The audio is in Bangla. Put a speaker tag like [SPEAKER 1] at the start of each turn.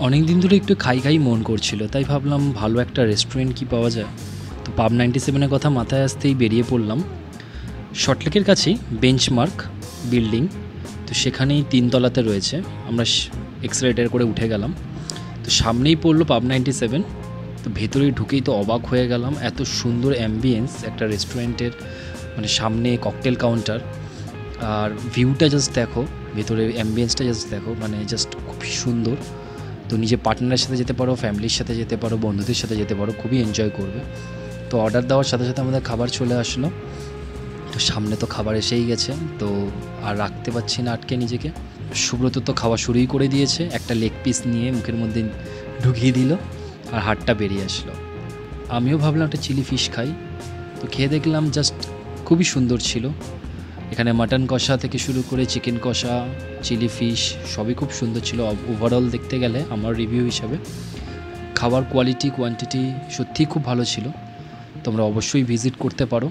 [SPEAKER 1] অনেক দিন ধরে একটু খাই মন করছিল, তাই ভাবলাম ভালো একটা রেস্টুরেন্ট কি পাওয়া যায়। তো পাব 97-এর কথা মাথায় আসতেই বেরিয়ে পড়লাম। শর্টলেকের কাছেই বেঞ্চমার্ক বিল্ডিং, তো সেখানেই 3 তলাতে রয়েছে। আমরা এক্সেলেটার করে উঠে গেলাম, তো সামনেই পড়লো পাব 97। তো ভেতরে ঢুকেই তো অবাক হয়ে গেলাম, এত সুন্দর অ্যাম্বিয়েন্স একটা রেস্টুরেন্টের, মানে সামনে ককটেল কাউন্টার, আর ভিউটা জাস্ট দেখো, ভেতরে অ্যাম্বিয়েন্সটা জাস্ট দেখো, মানে জাস্ট খুবই সুন্দর। তো নিজে পার্টনারের সাথে যেতে পারো, ফ্যামিলির সাথে যেতে পারো, বন্ধুদের সাথে যেতে পারো, খুবই এনজয় করবে। তো অর্ডার দেওয়ার সাথে সাথে আমাদের খাবার চলে আসলো। তো সামনে তো খাবার এসেই গেছে, তো আর রাখতে পারছি না আটকে নিজেকে। সুব্রত তো খাওয়া শুরুই করে দিয়েছে, একটা লেগ পিস নিয়ে মুখের মধ্যে ঢুকিয়ে দিল আর হাড়টা বেরিয়ে আসলো। আমিও ভাবলাম একটা চিলি ফিশ খাই, তো খেয়ে দেখলাম জাস্ট খুবই সুন্দর ছিল। এখানে মাটন কষা থেকে শুরু করে চিকেন কষা, চিলি ফিশ সবই খুব সুন্দর ছিল। ওভারঅল দেখতে গেলে আমার রিভিউ হিসাবে খাবার কোয়ালিটি কোয়ান্টিটি সত্যিই খুব ভালো ছিল। তোমরা অবশ্যই ভিজিট করতে পারো।